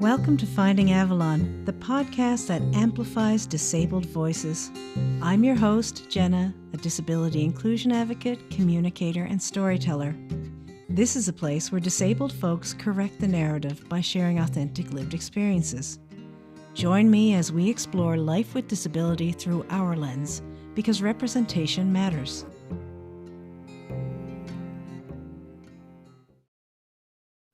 Welcome to Finding Avalon, the podcast that amplifies disabled voices. I'm your host, Jenna, a disability inclusion advocate, communicator, and storyteller. This is a place where disabled folks correct the narrative by sharing authentic lived experiences. Join me as we explore life with disability through our lens, because representation matters.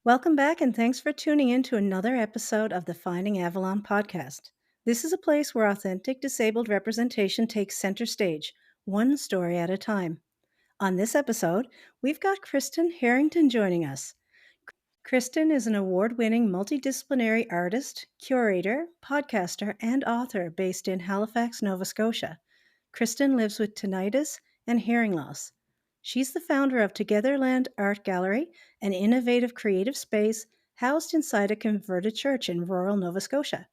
Welcome back, and thanks for tuning in to another episode of the Finding Avalon podcast. This is a place where authentic disabled representation takes center stage, one story at a time. On this episode, we've got Kristen Herrington joining us. Kristen is an award-winning multidisciplinary artist, curator, podcaster, and author based in Halifax, Nova Scotia. Kristen lives with tinnitus and hearing loss. She's the founder of Togetherland Art Gallery, an innovative creative space housed inside a converted church in rural Nova Scotia.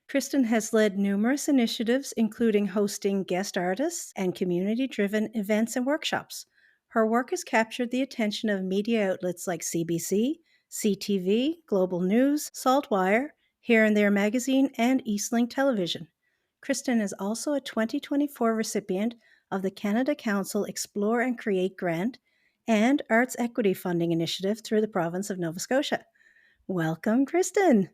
Kristen has led numerous initiatives, including hosting guest artists and community-driven events and workshops. Her work has captured the attention of media outlets like CBC, CTV, Global News, Saltwire, Here and There Magazine, and Eastlink Television. Kristen is also a 2024 recipient of the Canada Council Explore and Create Grant and Arts Equity Funding Initiative through the province of Nova Scotia. Welcome, Kristen.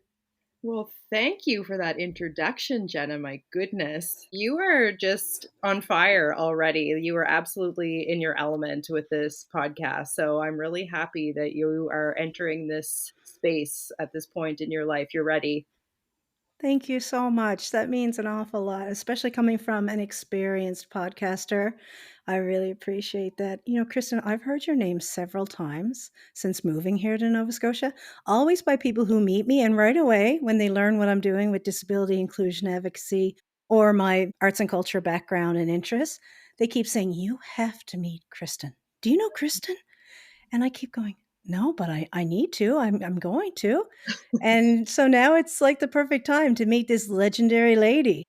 Well, thank you for that introduction, Jenna. My goodness. You are just on fire already. You are absolutely in your element with this podcast. So I'm really happy that you are entering this space at this point in your life. You're ready. Thank you so much. That means an awful lot, especially coming from an experienced podcaster. I really appreciate that. Kristen, I've heard your name several times since moving here to Nova Scotia, always by people who meet me, and right away when they learn what I'm doing with disability inclusion advocacy or my arts and culture background and interests, they keep saying, "You have to meet Kristen. Do you know Kristen?" And I keep going, "No, but I need to. I'm going to." And so now it's like the perfect time to meet this legendary lady.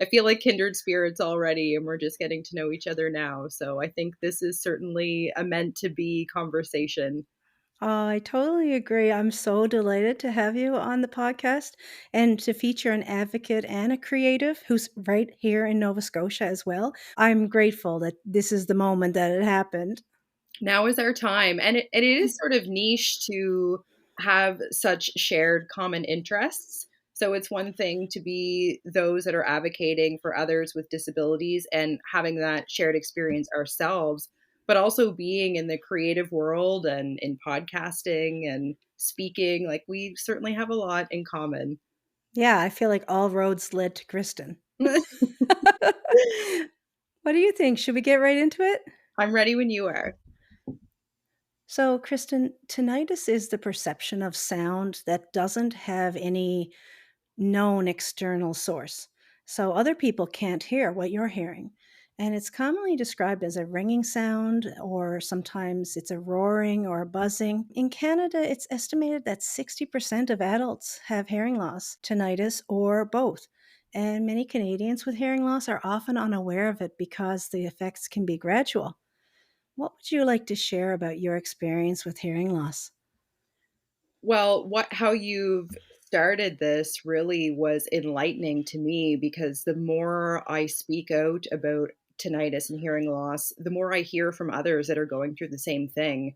I feel like kindred spirits already, and we're just getting to know each other now. So I think this is certainly a meant to be conversation. I totally agree. I'm so delighted to have you on the podcast and to feature an advocate and a creative who's right here in Nova Scotia as well. I'm grateful that this is the moment that it happened. Now is our time. And it is sort of niche to have such shared common interests. So it's one thing to be those that are advocating for others with disabilities and having that shared experience ourselves, but also being in the creative world and in podcasting and speaking. Like we certainly have a lot in common. Yeah, I feel like all roads led to Kristen. What do you think? Should we get right into it? I'm ready when you are. So, Kristen, tinnitus is the perception of sound that doesn't have any known external source. So, other people can't hear what you're hearing. And it's commonly described as a ringing sound, or sometimes it's a roaring or a buzzing. In Canada, it's estimated that 60% of adults have hearing loss, tinnitus, or both. And many Canadians with hearing loss are often unaware of it because the effects can be gradual. What would you like to share about your experience with hearing loss? Well, how you've started this really was enlightening to me because the more I speak out about tinnitus and hearing loss, the more I hear from others that are going through the same thing.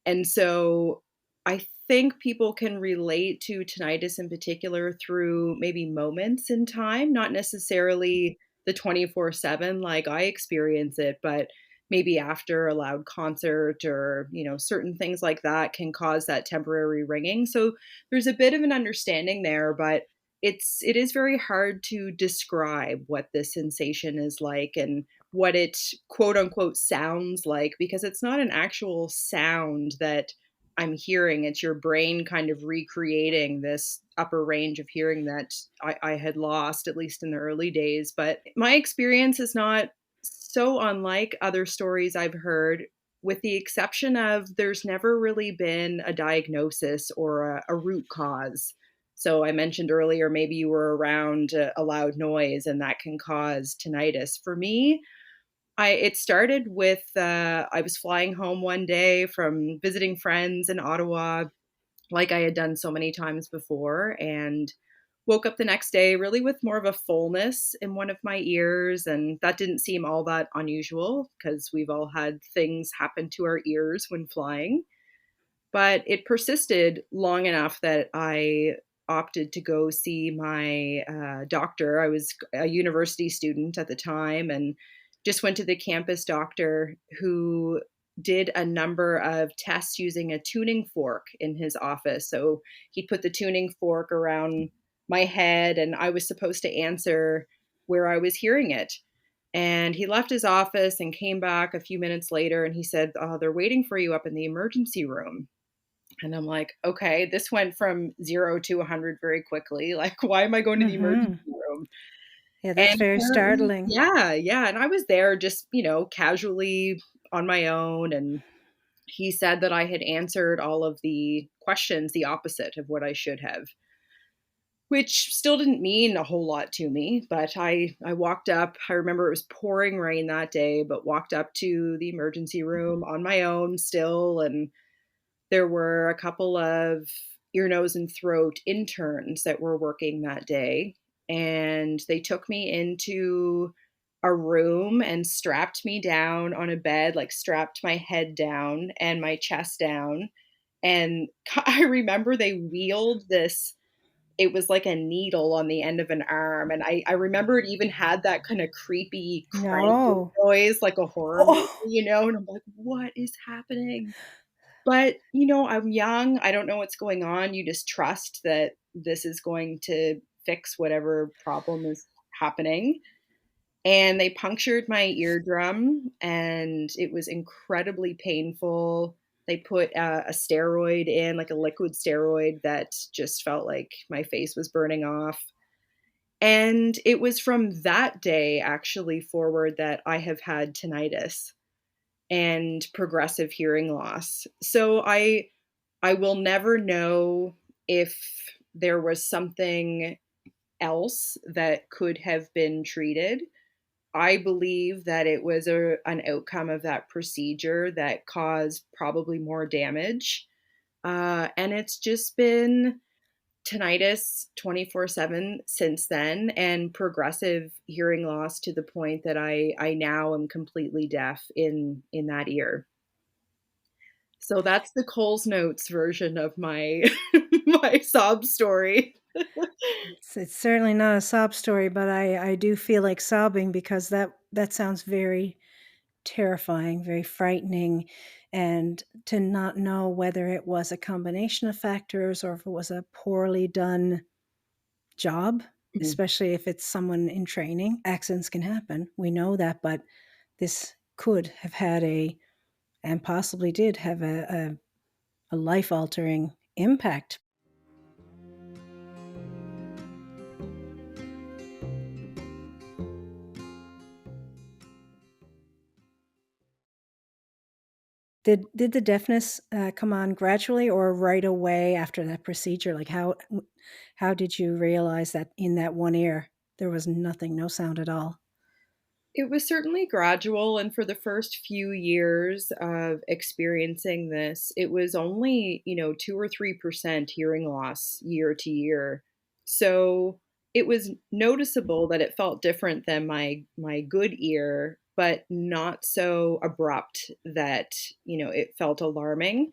And so I think people can relate to tinnitus in particular through maybe moments in time, not necessarily the 24/7 like I experience it, but maybe after a loud concert or, certain things like that can cause that temporary ringing. So there's a bit of an understanding there, but it is very hard to describe what this sensation is like and what it quote unquote sounds like because it's not an actual sound that I'm hearing. It's your brain kind of recreating this upper range of hearing that I had lost, at least in the early days. But my experience is not so unlike other stories I've heard, with the exception of there's never really been a diagnosis or a root cause. So I mentioned earlier, maybe you were around a loud noise and that can cause tinnitus. For me, it started with I was flying home one day from visiting friends in Ottawa, like I had done so many times before, and woke up the next day really with more of a fullness in one of my ears. And that didn't seem all that unusual because we've all had things happen to our ears when flying. But it persisted long enough that I opted to go see my doctor. I was a university student at the time and just went to the campus doctor who did a number of tests using a tuning fork in his office. So he put the tuning fork around my head, and I was supposed to answer where I was hearing it. And he left his office and came back a few minutes later, and he said, "Oh, they're waiting for you up in the emergency room." And I'm like, "Okay, this went from 0 to 100 very quickly. Like, why am I going to the emergency Mhm. room?" Yeah, that's And very apparently startling. yeah, and I was there just, casually on my own, and he said that I had answered all of the questions the opposite of what I should have, which still didn't mean a whole lot to me. But I walked up. I remember it was pouring rain that day, but walked up to the emergency room on my own still, and there were a couple of ear, nose, and throat interns that were working that day, and they took me into a room and strapped me down on a bed, like, strapped my head down and my chest down, and I remember they wheeled this. It was like a needle on the end of an arm, and I remember it even had that kinda creepy cranking No. noise like a horror movie, Oh. and I'm like, "What is happening?" But, I'm young, I don't know what's going on, you just trust that this is going to fix whatever problem is happening, and they punctured my eardrum, and it was incredibly painful. They put a steroid in, like a liquid steroid that just felt like my face was burning off, and it was from that day, actually, forward that I have had tinnitus and progressive hearing loss. So I will never know if there was something else that could have been treated. I believe that it was an outcome of that procedure that caused probably more damage. And it's just been tinnitus 24/7 since then, and progressive hearing loss to the point that I now am completely deaf in that ear. So that's the Coles Notes version of my my sob story. It's certainly not a sob story, but I do feel like sobbing because that sounds very terrifying, very frightening, and to not know whether it was a combination of factors or if it was a poorly done job, Mhm. especially if it's someone in training. Accidents can happen. We know that, but this could have had and possibly did have a life altering impact. Did the deafness come on gradually or right away after that procedure? Like how did you realize that in that one ear there was nothing, no sound at all? It was certainly gradual, and for the first few years of experiencing this, it was only, 2 or 3% hearing loss year to year. So, it was noticeable that it felt different than my good ear, but not so abrupt that, it felt alarming.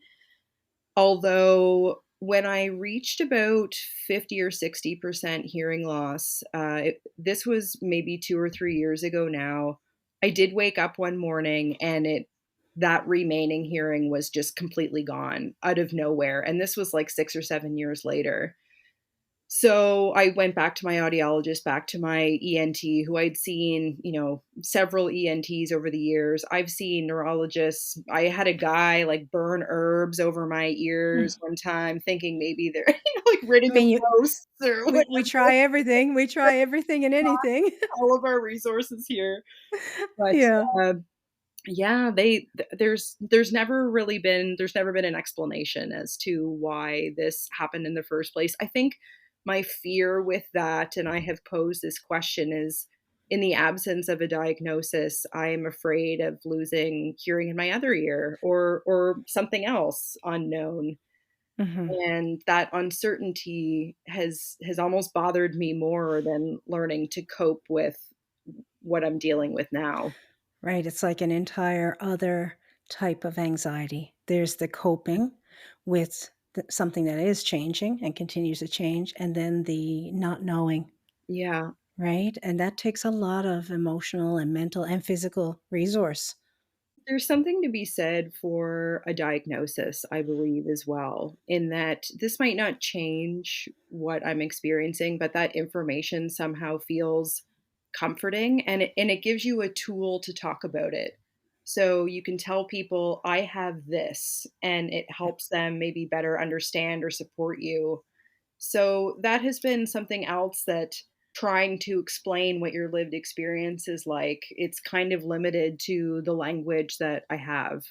Although, when I reached about 50 or 60% hearing loss, this was maybe 2 or 3 years ago now, I did wake up one morning and that remaining hearing was just completely gone out of nowhere, and this was, like, 6 or 7 years later. So I went back to my audiologist, back to my ENT, who I'd seen, several ENTs over the years. I've seen neurologists. I had a guy like burn herbs over my Hmm. ears one time, thinking maybe they're like I ridding of mean, ghosts or we whatever. try everything. We try everything and anything. All of our resources here, but Yeah. uh, yeah, there's never been an explanation as to why this happened in the first place. I think my fear with that, and I have posed this question, is in the absence of a diagnosis, I am afraid of losing hearing in my other ear or something else unknown. Mhm. And that uncertainty has almost bothered me more than learning to cope with what I'm dealing with now. Right, it's like an entire other type of anxiety. There's the coping with something that is changing and continues to change, and then the not knowing, Yeah. right? And that takes a lot of emotional and mental and physical resource. There's something to be said for a diagnosis, I believe, as well, in that this might not change what I'm experiencing, but that information somehow feels comforting, and it gives you a tool to talk about it. So you can tell people, "I have this," and it Yeah. helps them maybe better understand or support you. So that has been something else that trying to explain what your lived experience is like, it's kind of limited to the language that I have.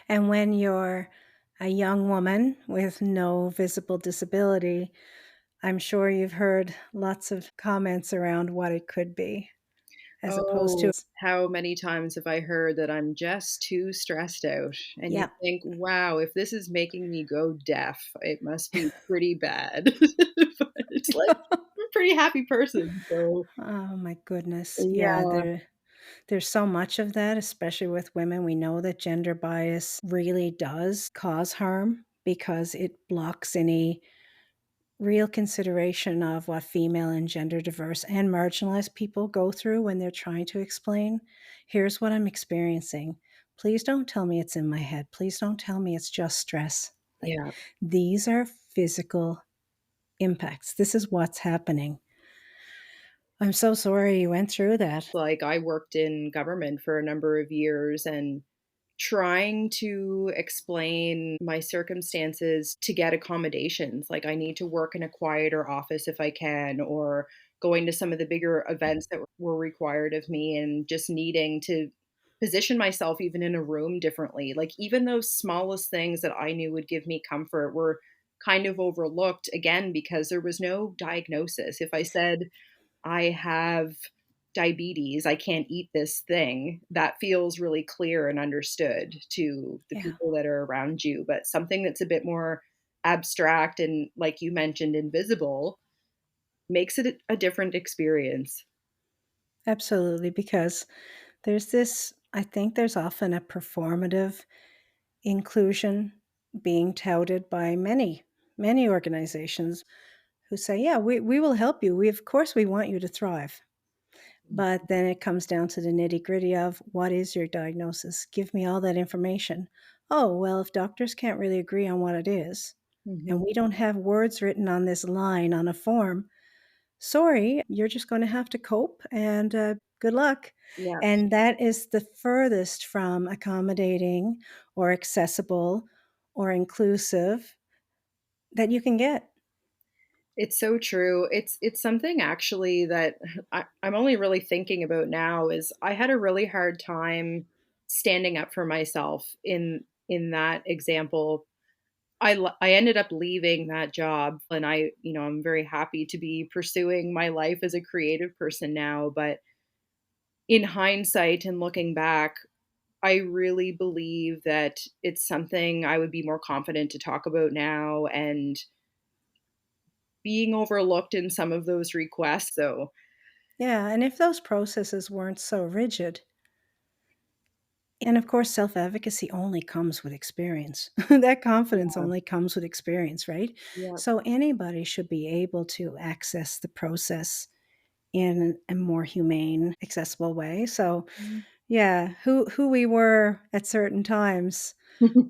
And when you're a young woman with no visible disability, I'm sure you've heard lots of comments around what it could be as opposed to Oh, how many times have I heard that I'm just too stressed out? And you yeah. think, wow, if this is making me go deaf, it must be pretty bad. But it's like, I'm a pretty happy person. So, Oh my goodness. Yeah, yeah, there's so much of that, especially with women. We know that gender bias really does cause harm because it blocks any real consideration of what female and gender diverse and marginalized people go through when they're trying to explain, here's what I'm experiencing. Please don't tell me it's in my head. Please don't tell me it's just stress. Like, yeah. these are physical impacts. This is what's happening. I'm so sorry you went through that. Like, I worked in government for a number of years, and trying to explain my circumstances to get accommodations, like I need to work in a quieter office if I can, or going to some of the bigger events that were required of me, and just needing to position myself even in a room differently. Like, even those smallest things that I knew would give me comfort were kind of overlooked, again, because there was no diagnosis. If I said, I have diabetes, I can't eat this thing, that feels really clear and understood to the Yeah, people that are around you. But something that's a bit more abstract and, like you mentioned, invisible makes it a different experience. absolutely. Because there's this, I think there's often a performative inclusion being touted by many organizations who say, yeah, we will help you. Of course, we want you to thrive. But then it comes down to the nitty gritty of what is your diagnosis? Give me all that information. Oh, well, if doctors can't really agree on what it is, and Mhm. we don't have words written on this line on a form, sorry, you're just going to have to cope and good luck. Yeah. And that is the furthest from accommodating or accessible or inclusive that you can get. It's so true. It's something actually that I'm only really thinking about now. Is I had a really hard time standing up for myself in that example. I ended up leaving that job, and I'm very happy to be pursuing my life as a creative person now, but in hindsight and looking back, I really believe that it's something I would be more confident to talk about now, and being overlooked in some of those requests. So, Yeah, and if those processes weren't so rigid, and of course, self advocacy only comes with experience. That confidence yeah, only comes with experience, right? yeah. So anybody should be able to access the process in a more humane, accessible way. So, yeah, who we were at certain times,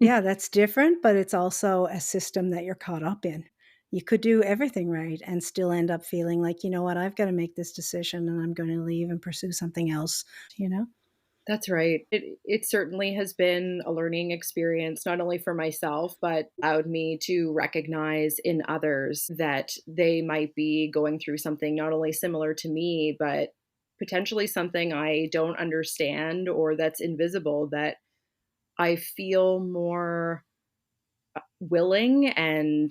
yeah, that's different, but it's also a system that you're caught up in. You could do everything right and still end up feeling like, you know what, I've got to make this decision and I'm going to leave and pursue something else, you know? That's right. It certainly has been a learning experience, not only for myself, but allowed me to recognize in others that they might be going through something not only similar to me, but potentially something I don't understand or that's invisible, that I feel more willing and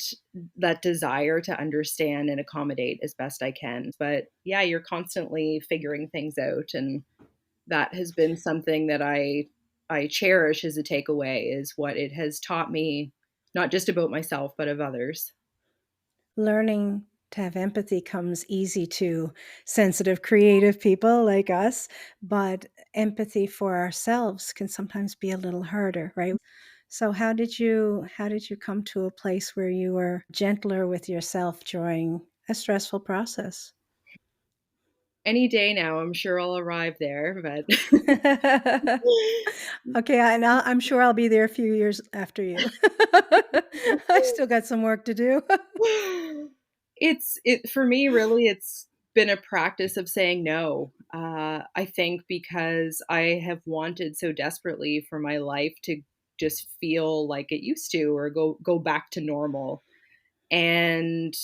that desire to understand and accommodate as best I can. But yeah, you're constantly figuring things out, and that has been something that I cherish as a takeaway, is what it has taught me, not just about myself, but of others. Learning to have empathy comes easy to sensitive, creative people like us, but empathy for ourselves can sometimes be a little harder, right? So how did you come to a place where you were gentler with yourself during a stressful process? Any day now, I'm sure I'll arrive there, but Okay, I'm sure I'll be there a few years after you. I still got some work to do. It for me, really, it's been a practice of saying no. I think because I have wanted so desperately for my life to just feel like it used to or go back to normal. And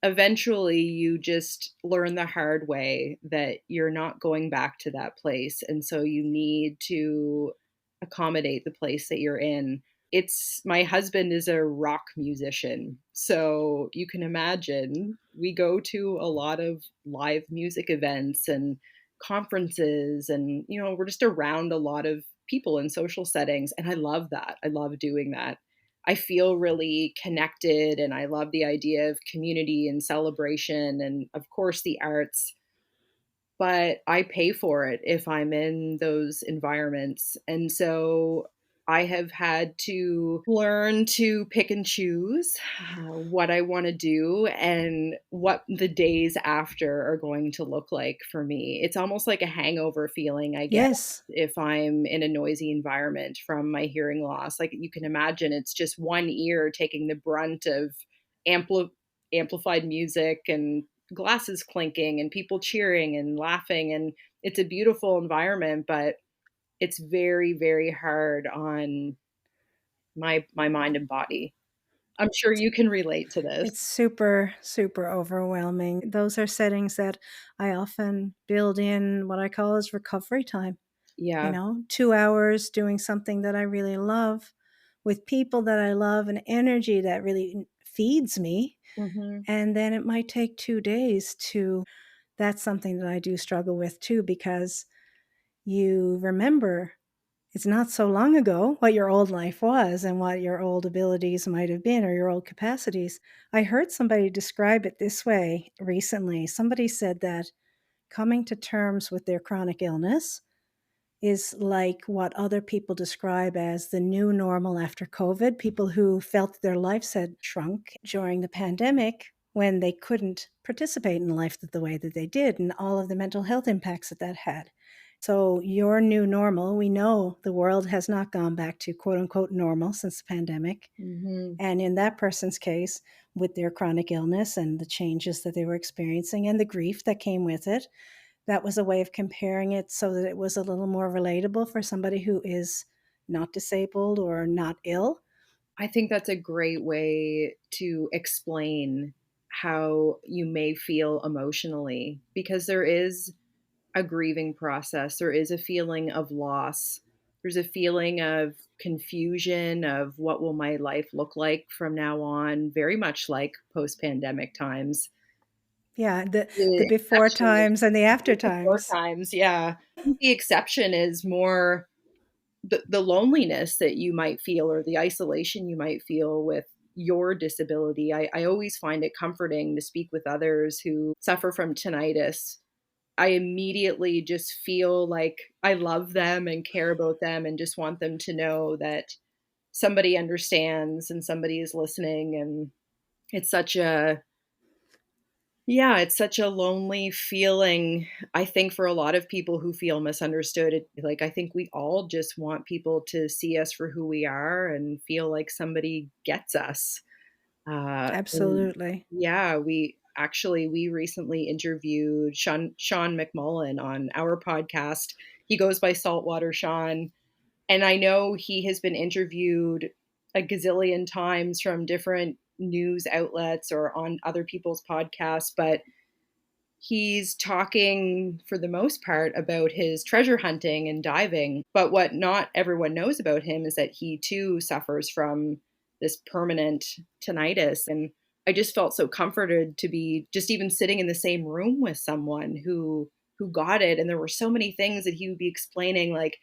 eventually you just learn the hard way that you're not going back to that place, and so you need to accommodate the place that you're in. It's my husband is a rock musician, so you can imagine we go to a lot of live music events and conferences, and we're just around a lot of people in social settings, and I love that. I love doing that. I feel really connected, and I love the idea of community and celebration and, of course, the arts, but I pay for it if I'm in those environments. And so I have had to learn to pick and choose what I want to do and what the days after are going to look like for me. It's almost like a hangover feeling I get Yes. if I'm in a noisy environment from my hearing loss. Like you can imagine, it's just one ear taking the brunt of ampli- amplified music and glasses clinking and people cheering and laughing, and it's a beautiful environment, but it's very, very hard on my mind and body. I'm sure you can relate to this. It's super, super overwhelming. Those are settings that I often build in what I call as recovery time. Yeah. 2 hours doing something that I really love with people that I love and energy that really feeds me. Mhm. And then it might take 2 days to that's something that I do struggle with too because you remember it's not so long ago what your old life was and what your old abilities might have been or your old capacities. I heard somebody describe it this way recently. Somebody said that coming to terms with their chronic illness is like what other people describe as the new normal after COVID. People who felt their lives had shrunk during the pandemic when they couldn't participate in life the way that they did and all of the mental health impacts that that had. So, your new normal, we know the world has not gone back to quote unquote normal since the pandemic. Mhm. And in that person's case, with their chronic illness and the changes that they were experiencing and the grief that came with it, that was a way of comparing it so that it was a little more relatable for somebody who is not disabled or not ill. I think that's a great way to explain how you may feel emotionally, because there is a grieving process. There is a feeling of loss. There's a feeling of confusion of what will my life look like from now on, very much like post-pandemic times. Yeah, the The before exception is times and the after the before times. times, yeah. The exception is more the loneliness that you might feel or the isolation you might feel with your disability. I always find it comforting to speak with others who suffer from tinnitus. I immediately just feel like I love them and care about them and just want them to know that somebody understands and somebody is listening, and it's such a yeah, it's such a lonely feeling, I think, for a lot of people who feel misunderstood. Like, I think we all just want people to see us for who we are and feel like somebody gets us. And Absolutely. yeah, we recently interviewed Sean McMullen on our podcast. He goes by Saltwater Sean, and I know he has been interviewed a gazillion times from different news outlets or on other people's podcasts, but he's talking for the most part about his treasure hunting and diving. But what not everyone knows about him is that he too suffers from this permanent tinnitus. And I just felt so comforted to be just even sitting in the same room with someone who got it. And there were so many things that he would be explaining, like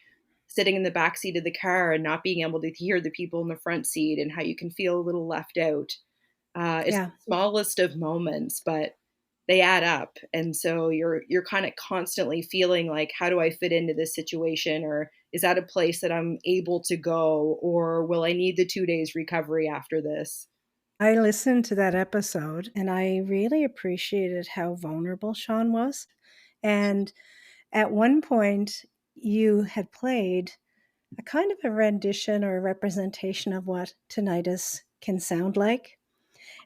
sitting in the back seat of the car and not being able to hear the people in the front seat, and how you can feel a little left out. It's Yeah. the smallest of moments, but they add up. And so you're kind of constantly feeling like, how do I fit into this situation? Or is that a place that I'm able to go? Or will I need the 2 days recovery after this? I listened to that episode and I really appreciated how vulnerable Sean was. And at one point, you had played a kind of a rendition or a representation of what tinnitus can sound like.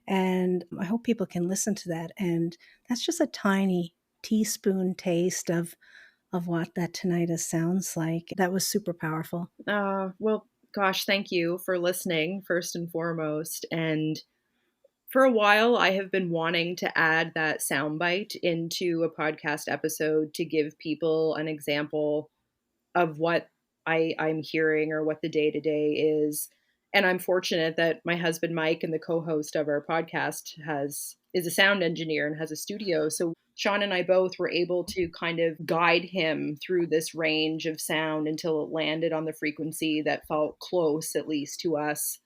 And I hope people can listen to that. And that's just a tiny teaspoon taste of what that tinnitus sounds like. That was super powerful. Well, gosh, thank you for listening, first and foremost. And for a while, I have been wanting to add that soundbite into a podcast episode to give people an example of what I'm hearing or what the day to day is. And I'm fortunate that my husband Mike and the co-host of our podcast has is a sound engineer and has a studio. So Sean and I both were able to kind of guide him through this range of sound until it landed on the frequency that felt close, at least to us.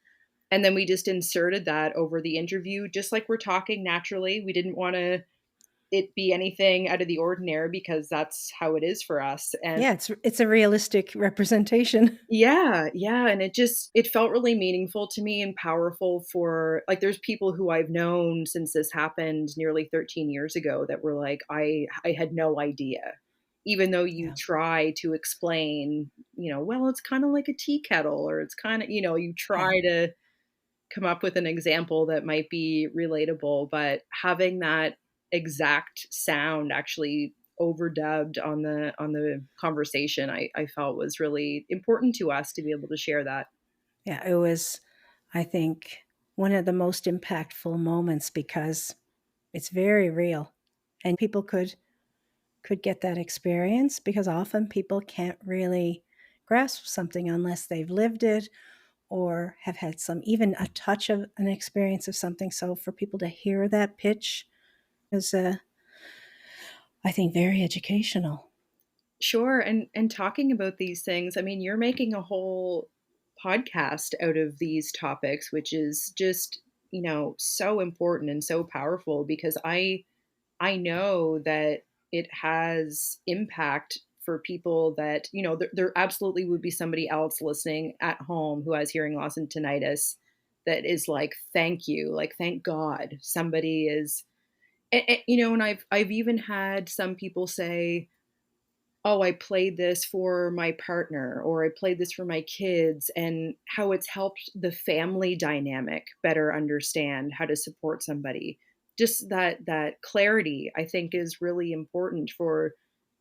And then we just inserted that over the interview, just like we're talking naturally. We didn't want to it be anything out of the ordinary because that's how it is for us. And Yeah, it's a realistic representation. yeah, yeah, and it felt really meaningful to me and powerful for like, there's people who I've known since this happened nearly 13 years ago that were like, I had no idea." Even though you Yeah. try to explain, "Well, it's kinda like a tea kettle," or it's kinda you Yeah. try to come up with an example that might be relatable, but having that exact sound actually overdubbed on the conversation, I felt was really important to us to be able to share that. Yeah, it was, I think, one of the most impactful moments because it's very real and people could get that experience because often people can't really grasp something unless they've lived it or have had some even a touch of an experience of something. So for people to hear that pitch is, I think, very educational. Sure, and talking about these things, I mean, you're making a whole podcast out of these topics, which is just, so important and so powerful because I know that it has impact for people that, there absolutely would be somebody else listening at home who has hearing loss and tinnitus that is like, thank you, like, thank God somebody is, and I've even had some people say, oh, I played this for my partner or I played this for my kids, and how it's helped the family dynamic better understand how to support somebody. Just that clarity I think is really important for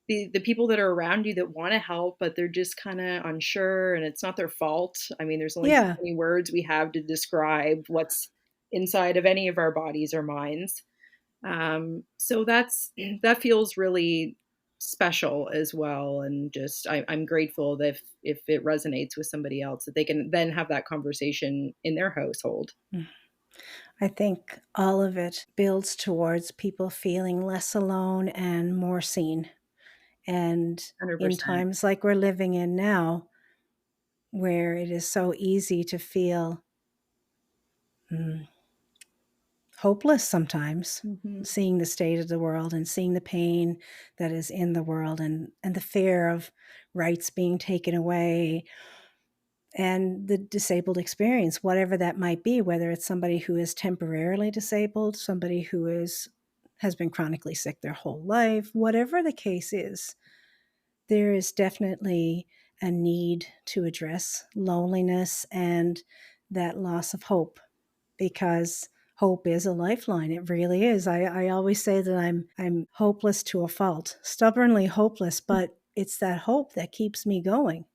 the people that are around you that want to help, but they're just kind of unsure and it's not their fault. I mean, there's only so Yeah. many words we have to describe what's inside of any of our bodies or minds. So that feels really special as well, and just I'm grateful that if it resonates with somebody else, that they can then have that conversation in their household. Mm. I think all of it builds towards people feeling less alone and more seen. And in 100%. times like we're living in now, where it is so easy to feel mm, hopeless sometimes, Mhm. seeing the state of the world and seeing the pain that is in the world and the fear of rights being taken away and the disabled experience, whatever that might be, whether it's somebody who is temporarily disabled, somebody who has been chronically sick their whole life, whatever the case is, there is definitely a need to address loneliness and that loss of hope because hope is a lifeline. It really is. I always say that I'm hopeless to a fault, stubbornly hopeless, but it's that hope that keeps me going.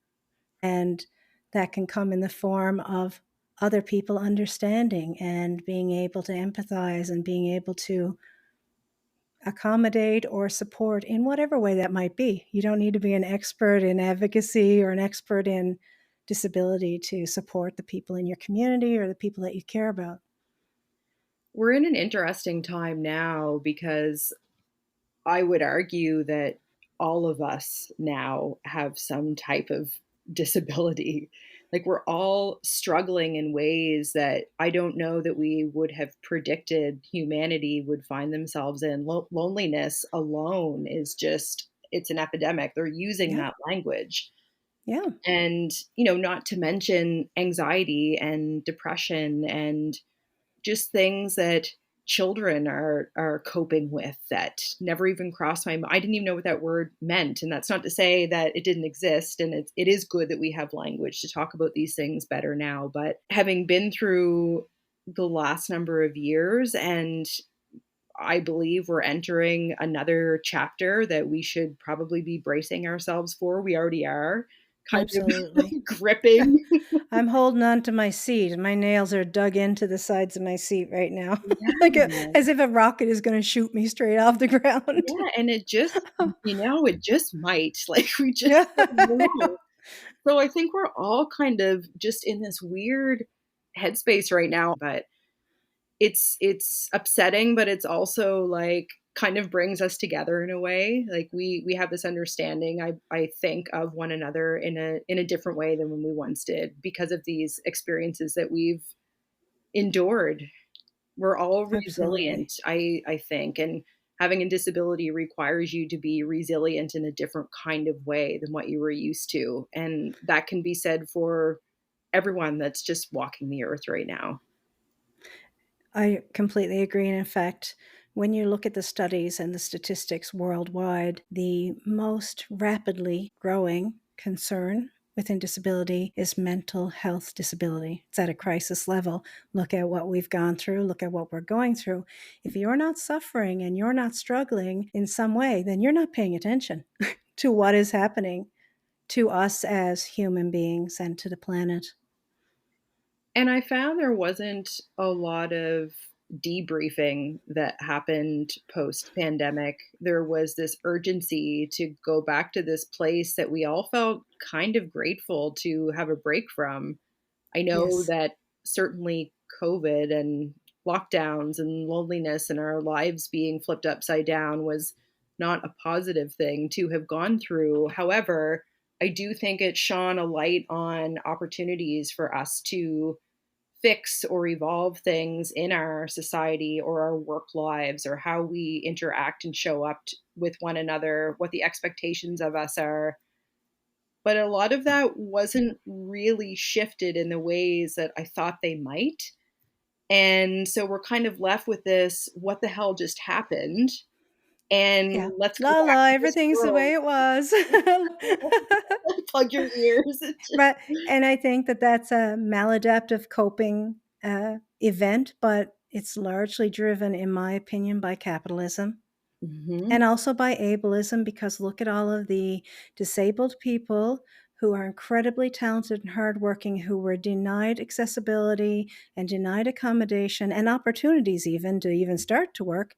And that can come in the form of other people understanding and being able to empathize and being able to accommodate or support in whatever way that might be. You don't need to be an expert in advocacy or an expert in disability to support the people in your community or the people that you care about. We're in an interesting time now because I would argue that all of us now have some type of disability. Like, we're all struggling in ways that I don't know that we would have predicted humanity would find themselves in. Loneliness alone is just, it's an epidemic. They're using Yeah. that language. Yeah. And, not to mention anxiety and depression and just things that children are coping with that never even crossed my mind. I didn't even know what that word meant, and that's not to say that it didn't exist, and it is good that we have language to talk about these things better now, but having been through the last number of years, and I believe we're entering another chapter that we should probably be bracing ourselves for. We already are kind Absolutely. of gripping. I'm holding on to my seat, and my nails are dug into the sides of my seat right now, like Yeah. as if a rocket is gonna shoot me straight off the ground. Yeah, and it just might, like, we just Yeah. don't know. So I think we're all kind of just in this weird headspace right now, but it's upsetting, but it's also, like, kind of brings us together in a way. Like, we have this understanding, I think, of one another in a different way than when we once did because of these experiences that we've endured. We're all Absolutely. resilient, I think, and having a disability requires you to be resilient in a different kind of way than what you were used to, and that can be said for everyone that's just walking the earth right now. I completely agree, and in fact, when you look at the studies and the statistics worldwide, the most rapidly growing concern within disability is mental health disability. It's at a crisis level. Look at what we've gone through, look at what we're going through. If you're not suffering and you're not struggling in some way, then you're not paying attention to what is happening to us as human beings and to the planet. And I found there wasn't a lot of debriefing that happened post-pandemic. There was this urgency to go back to this place that we all felt kind of grateful to have a break from. I know Yes. that certainly COVID and lockdowns and loneliness and our lives being flipped upside down was not a positive thing to have gone through. However, I do think it shone a light on opportunities for us to fix or evolve things in our society or our work lives or how we interact and show up with one another, what the expectations of us are. But a lot of that wasn't really shifted in the ways that I thought they might. And so we're kind of left with this, what the hell just happened? And Yeah. let's go La back la, to this everything's the way world. it was. Plug your ears. But and I think that that's a maladaptive coping, event, but it's largely driven, in my opinion, by capitalism Mhm. and also by ableism, because look at all of the disabled people who are incredibly talented and hardworking, who were denied accessibility and denied accommodation and opportunities even to even start to work.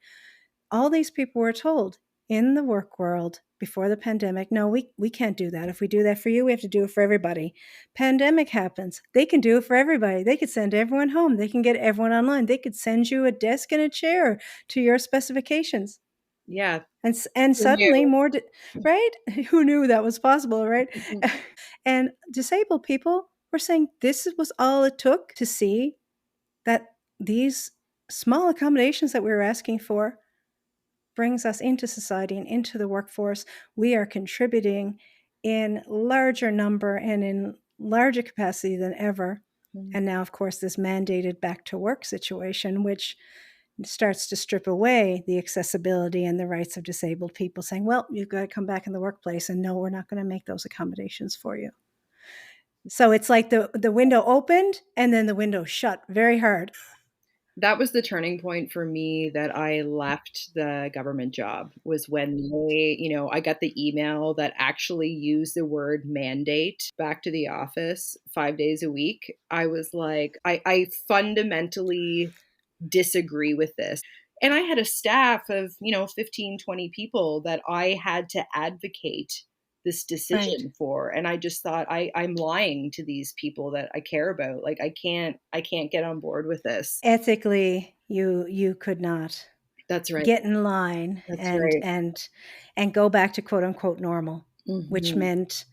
All these people were told in the work world before the pandemic, no, we can't do that. If we do that for you, we have to do it for everybody. Pandemic happens. They can do it for everybody. They could send everyone home. They can get everyone online. They could send you a desk and a chair to your specifications. Yeah. And Who suddenly knew? right? Who knew that was possible, right? And disabled people were saying this was all it took to see that these small accommodations that we were asking for brings us into society and into the workforce. We are contributing in larger number and in larger capacity than ever. Mhm. And now, of course, this mandated back to work situation, which starts to strip away the accessibility and the rights of disabled people, saying, well, you've got to come back in the workplace. And no, we're not going to make those accommodations for you. So it's like the window opened and then the window shut very hard. That was the turning point for me that I left the government job, was when I got the email that actually used the word mandate back to the office 5 days a week. I was like, I fundamentally disagree with this. And I had a staff of, 15, 20 people that I had to advocate this Right. decision for. And I just thought I'm lying to these people that I care about. Like, I can't get on board with this. Ethically, you could not That's right. get in line That's and right. and go back to quote unquote normal, which Mhm. meant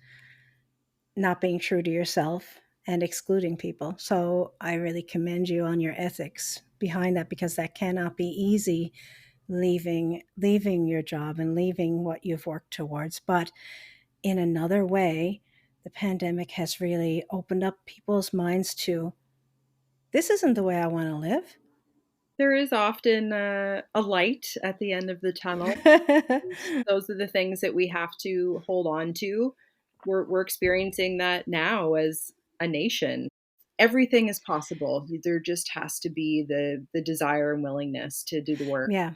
not being true to yourself and excluding people. So I really commend you on your ethics behind that, because that cannot be easy, leaving your job and leaving what you've worked towards. But in another way, the pandemic has really opened up people's minds to, this isn't the way I want to live. There is often a light at the end of the tunnel. Those are the things that we have to hold on to. We're experiencing that now as a nation. Everything is possible. There just has to be the desire and willingness to do the work. Yeah.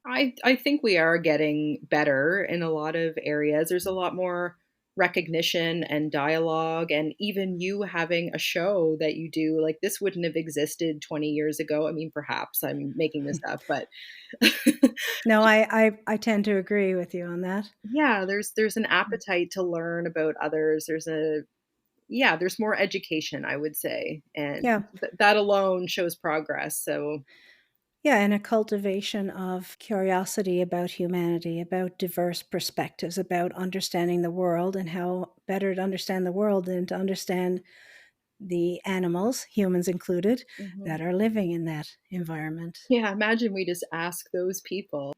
I think we are getting better in a lot of areas. There's a lot more recognition and dialogue, and even you having a show that you do, like, this wouldn't have existed 20 years ago. I mean, perhaps I'm making this up, but No, I tend to agree with you on that. yeah, there's an appetite to learn about others. There's more education, I would say, and Yeah. that alone shows progress. So, Yeah, and a cultivation of curiosity about humanity, about diverse perspectives, about understanding the world, and how better to understand the world than to understand the animals, humans included, mhm. that are living in that environment. Yeah, imagine we just ask those people.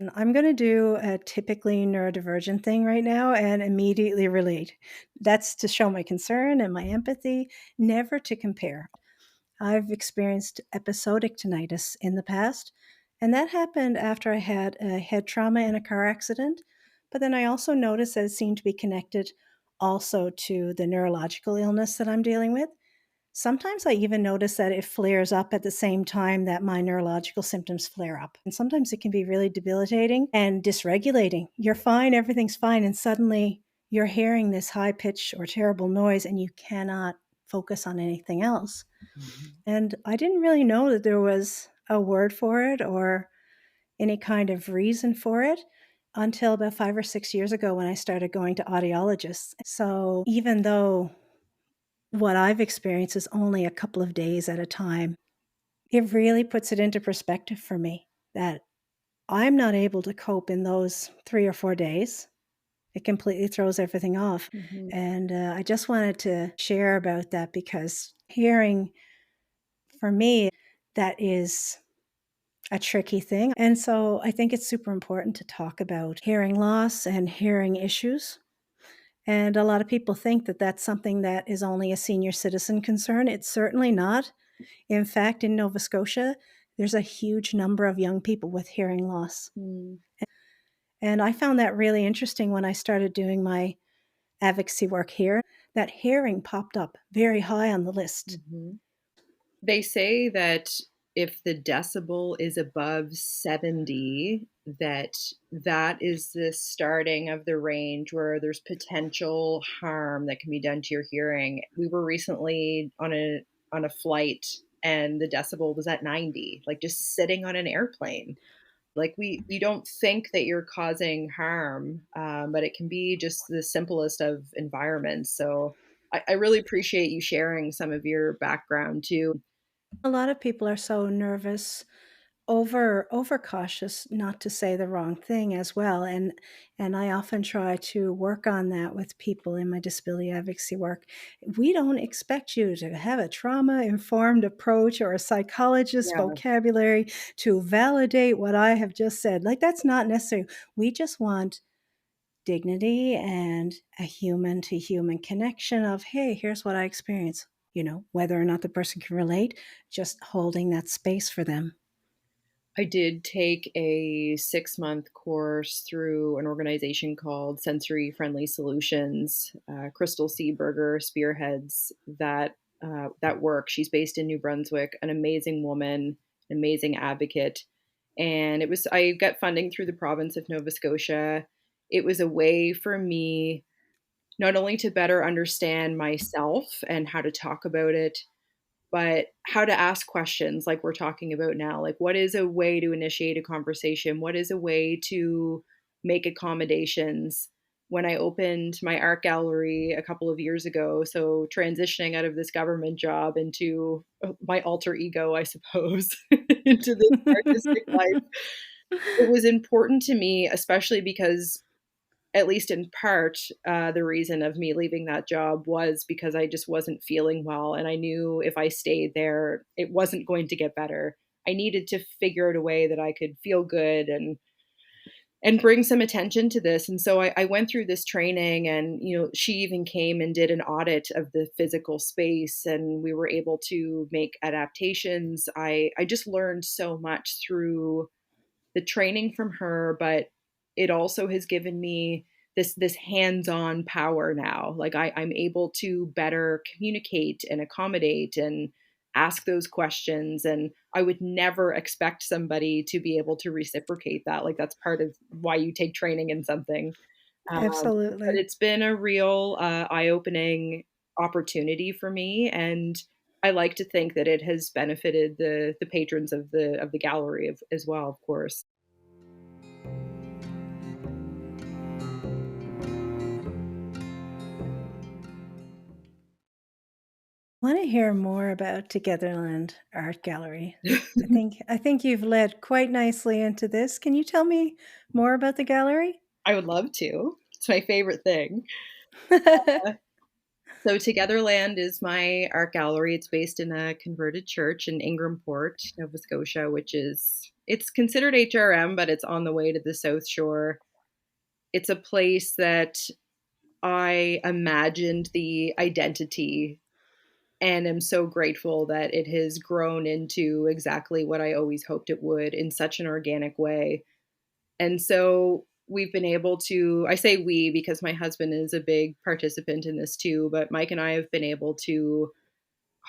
And I'm going to do a typically neurodivergent thing right now and immediately relate. That's to show my concern and my empathy, never to compare. I've experienced episodic tinnitus in the past, and that happened after I had a head trauma in a car accident. But then I also noticed that it seemed to be connected also to the neurological illness that I'm dealing with. Sometimes I even notice that it flares up at the same time that my neurological symptoms flare up. And sometimes it can be really debilitating and dysregulating. You're fine, everything's fine, and suddenly you're hearing this high pitch or terrible noise and you cannot focus on anything else. Mhm. And I didn't really know that there was a word for it or any kind of reason for it until about 5 or 6 years ago when I started going to audiologists. So even though what I've experienced is only a couple of days at a time, it really puts it into perspective for me that I'm not able to cope in those 3 or 4 days. It completely throws everything off. Mhm. And I just wanted to share about that because hearing, for me, that is a tricky thing. And so I think it's super important to talk about hearing loss and hearing issues. And a lot of people think that that's something that is only a senior citizen concern. It's certainly not. In fact, in Nova Scotia, there's a huge number of young people with hearing loss. Mm. And I found that really interesting when I started doing my advocacy work here, that hearing popped up very high on the list. Mhm. They say that if the decibel is above 70, that is the starting of the range where there's potential harm that can be done to your hearing. We were recently on a flight and the decibel was at 90, like just sitting on an airplane. Like we don't think that you're causing harm, but it can be just the simplest of environments. So I really appreciate you sharing some of your background too. A lot of people are so nervous, overcautious not to say the wrong thing as well, and I often try to work on that with people in my disability advocacy work. We don't expect you to have a trauma-informed approach or a psychologist's Yeah. vocabulary to validate what I have just said. Like, that's not necessary. We just want dignity and a human-to-human connection of, "Hey, here's what I experience." Whether or not the person can relate, just holding that space for them. I did take a 6-month course through an organization called Sensory Friendly Solutions. Crystal Seeberger spearheads that work. She's based in New Brunswick, an amazing woman, amazing advocate. And I got funding through the province of Nova Scotia. It was a way for me not only to better understand myself and how to talk about it, but how to ask questions like we're talking about now. Like, what is a way to initiate a conversation? What is a way to make accommodations? When I opened my art gallery a couple of years ago, so transitioning out of this government job into my alter ego, I suppose, into this artistic life, it was important to me, especially because at least in part, the reason of me leaving that job was because I just wasn't feeling well, and I knew if I stayed there, it wasn't going to get better. I needed to figure out a way that I could feel good and bring some attention to this. And so I went through this training, and she even came and did an audit of the physical space, and we were able to make adaptations. I just learned so much through the training from her, but it also has given me this hands-on power now. Like I'm able to better communicate and accommodate and ask those questions. And I would never expect somebody to be able to reciprocate that. Like that's part of why you take training in something. But Absolutely. it's been a real eye-opening opportunity for me, and I like to think that it has benefited the patrons of the gallery as well, of course. I want to hear more about Togetherland Art Gallery. I think you've led quite nicely into this. Can you tell me more about the gallery? I would love to. It's my favorite thing. So Togetherland is my art gallery. It's based in a converted church in Ingrimport, Nova Scotia, which is it's considered HRM, but it's on the way to the South Shore. It's a place that I imagined the identity and am so grateful that it has grown into exactly what I always hoped it would in such an organic way. And so we've been able to, I say we because my husband is a big participant in this too, but Mike and I have been able to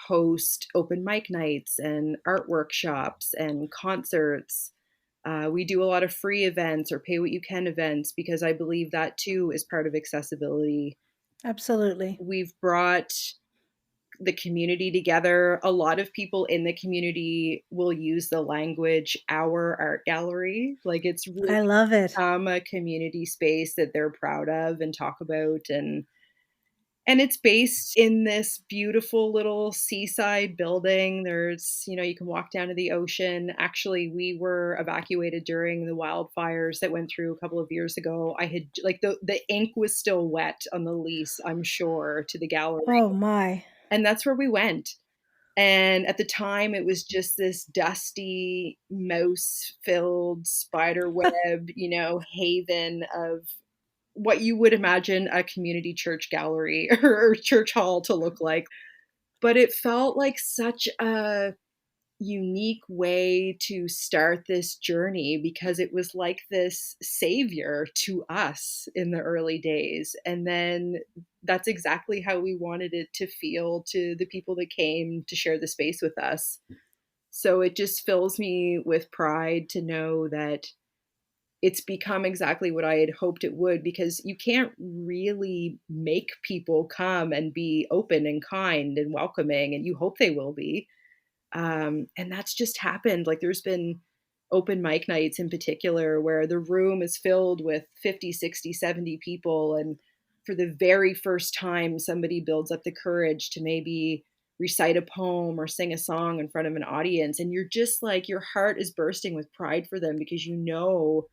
host open mic nights and art workshops and concerts. We do a lot of free events or pay what you can events because I believe that too is part of accessibility. Absolutely. We've brought the community together. A lot of people in the community will use the language "our art gallery." Like it's really I love it. become a community space that they're proud of and talk about, and it's based in this beautiful little seaside building. You can walk down to the ocean. Actually, we were evacuated during the wildfires that went through a couple of years ago. I had like the ink was still wet on the lease, I'm sure, to the gallery. Oh my. And that's where we went. And at the time, it was just this dusty, mouse-filled spider web, haven of what you would imagine a community church gallery or church hall to look like. But it felt like such a unique way to start this journey because it was like this savior to us in the early days. And then that's exactly how we wanted it to feel to the people that came to share the space with us. So it just fills me with pride to know that it's become exactly what I had hoped it would because you can't really make people come and be open and kind and welcoming, and you hope they will be. And that's just happened. Like there's been open mic nights in particular where the room is filled with 50, 60, 70 people. And for the very first time, somebody builds up the courage to maybe recite a poem or sing a song in front of an audience. And you're just like, your heart is bursting with pride for them because you know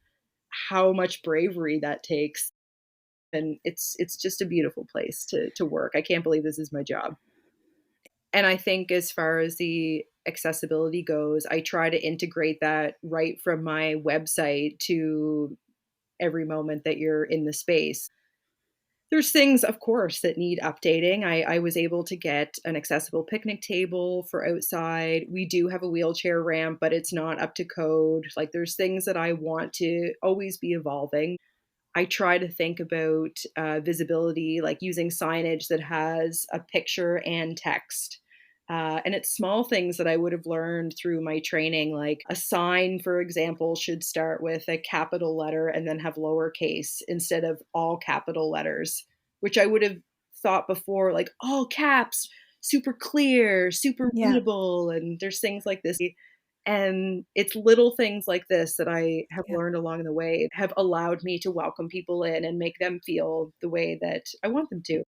how much bravery that takes. And it's just a beautiful place to work. I can't believe this is my job. And I think as far as the accessibility goes, I try to integrate that right from my website to every moment that you're in the space. There's things, of course, that need updating. I was able to get an accessible picnic table for outside. We do have a wheelchair ramp, but it's not up to code. Like, there's things that I want to always be evolving. I try to think about visibility, like using signage that has a picture and text. And it's small things that I would have learned through my training, like a sign, for example, should start with a capital letter and then have lowercase instead of all capital letters, which I would have thought before, like all caps, super clear, super Yeah. readable. And there's things like this. And it's little things like this that I have Yeah. learned along the way have allowed me to welcome people in and make them feel the way that I want them to.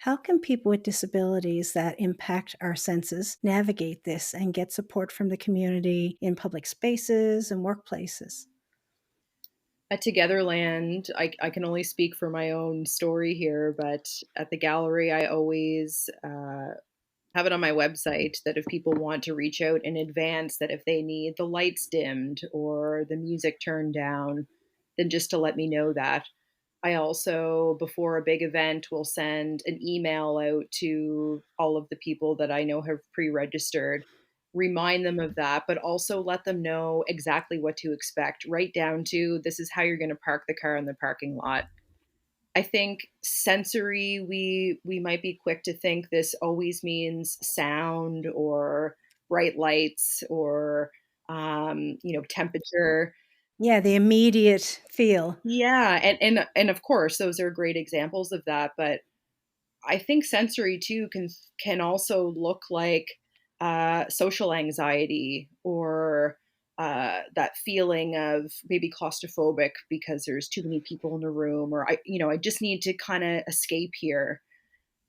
How can people with disabilities that impact our senses navigate this and get support from the community in public spaces and workplaces? At Togetherland, I can only speak for my own story here, but at the gallery, I always have it on my website that if people want to reach out in advance, that if they need the lights dimmed or the music turned down, then just to let me know that. I also, before a big event, will send an email out to all of the people that I know have pre-registered, remind them of that, but also let them know exactly what to expect, right down to this is how you're going to park the car in the parking lot. I think sensory, we might be quick to think this always means sound or bright lights or temperature. Yeah, the immediate feel. Yeah, and of course, those are great examples of that, but I think sensory too can also look like, social anxiety or, that feeling of maybe claustrophobic because there's too many people in the room or I just need to kinda escape here.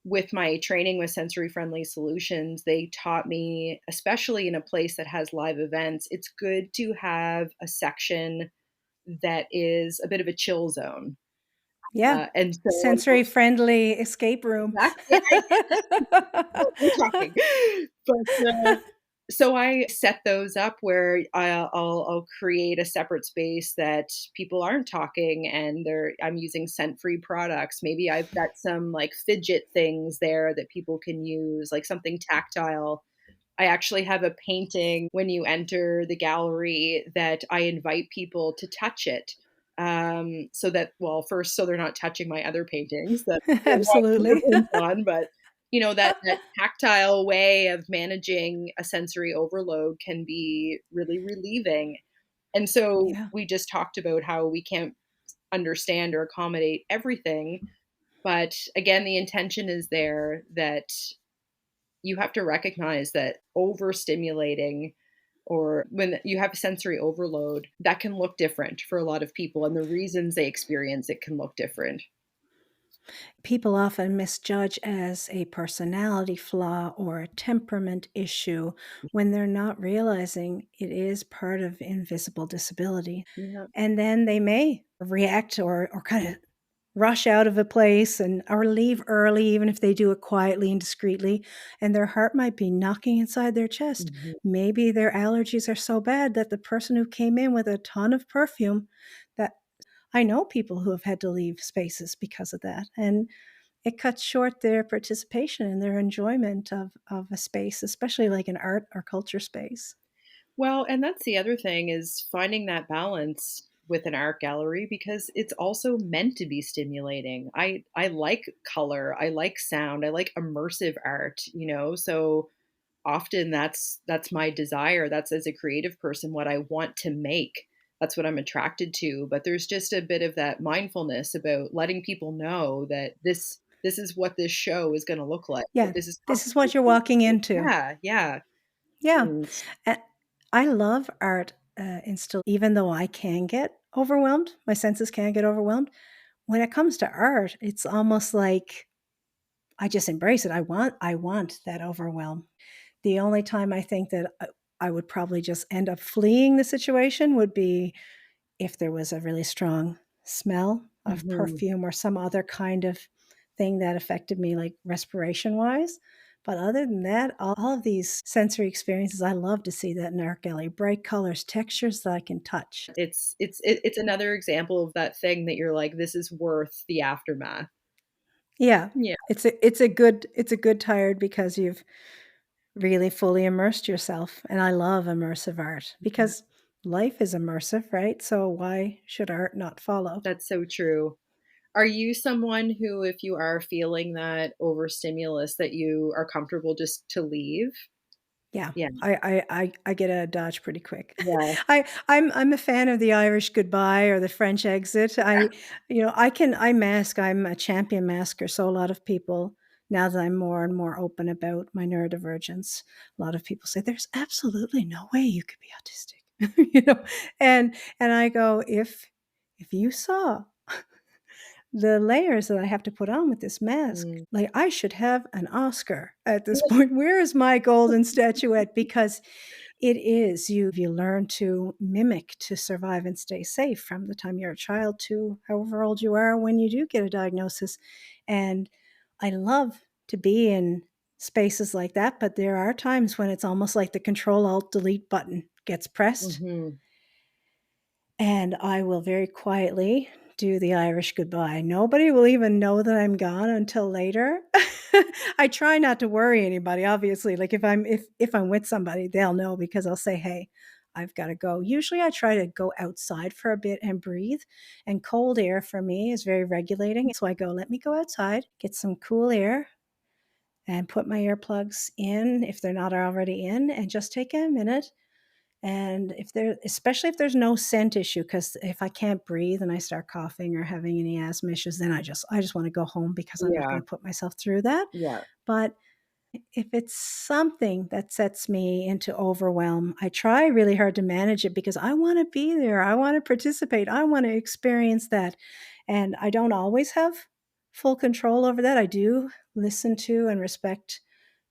With my training with sensory friendly solutions, they taught me, especially in a place that has live events, it's good to have a section that is a bit of a chill zone. Yeah. And so Sensory friendly escape room. exactly, we're talking. But, so I set those up where I'll create a separate space that people aren't talking and I'm using scent-free products. Maybe I've got some, like, fidget things there that people can use, like something tactile. I actually have a painting when you enter the gallery that I invite people to touch it. So that, well, first, so they're not touching my other paintings that they want Absolutely. fingerprints on, but that tactile way of managing a sensory overload can be really relieving. And so Yeah. we just talked about how we can't understand or accommodate everything, but again, the intention is there that you have to recognize that overstimulating or when you have sensory overload, that can look different for a lot of people, and the reasons they experience it can look different. People often misjudge as a personality flaw or a temperament issue when they're not realizing it is part of invisible disability. Yeah. And then they may react or kind of rush out of a place and or leave early, even if they do it quietly and discreetly, and their heart might be knocking inside their chest. Mhm. Maybe their allergies are so bad that the person who came in with a ton of perfume that I know people who have had to leave spaces because of that. And it cuts short their participation and their enjoyment of a space, especially like an art or culture space. Well, and that's the other thing is finding that balance with an art gallery because it's also meant to be stimulating. I like color, I like sound, I like immersive art, so often that's my desire. That's as a creative person what I want to make. That's what I'm attracted to, but there's just a bit of that mindfulness about letting people know that this is what this show is going to look like. That Yeah, this is this is what you're comfortable. walking into. Yeah, yeah. Yeah. And And I love art install, even though I can get overwhelmed, my senses can get overwhelmed. When it comes to art, it's almost like I just embrace it. I want that overwhelm. The only time I think that I would probably just end up fleeing the situation would be if there was a really strong smell of mhm. perfume or some other kind of thing that affected me, like respiration wise. But other than that, all of these sensory experiences, I love to see that in art gallery. Bright colors, textures that I can touch. It's another example of that thing that you're like, this is worth the aftermath. Yeah, Yeah. it's a good tired because you've really fully immersed yourself. And I love immersive art Yeah. because life is immersive, right? So why should art not follow? That's so true. Are you someone who, if you are feeling that overstimulus, that you are comfortable just to leave? Yeah, Yeah, I get out of Dodge pretty quick. yeah, I'm a fan of the Irish goodbye or the French exit. I mask. I'm a champion masker, so a lot of people now that I'm more and more open about my neurodivergence, a lot of people say there's absolutely no way you could be autistic, and I go if you saw the layers that I have to put on with this mask, mm. like I should have an Oscar at this point. Where is my golden statuette? Because It is. You learn to mimic to survive and stay safe from the time you're a child to however old you are when you do get a diagnosis. And I love to be in spaces like that, but there are times when it's almost like the Control Alt Delete button gets pressed, Mhm. and I will very quietly do the Irish goodbye. Nobody will even know that I'm gone until later. I try not to worry anybody, obviously. Like if I'm with somebody, they'll know because I'll say, "Hey, I've got to go." Usually I try to go outside for a bit and breathe, and cold air for me is very regulating. So I go, "Let me go outside, get some cool air." And put my earplugs in if they're not already in, and just take a minute, and if there especially if there's no scent issue, because if I can't breathe and I start coughing or having any asthma issues, then I just wanna go home because I'm not Yeah, gonna put myself through that. yeah. But if it's something that sets me into overwhelm, I try really hard to manage it because I wanna be there, I wanna participate, I wanna experience that, and I don't always have full control over that. I do listen to and respect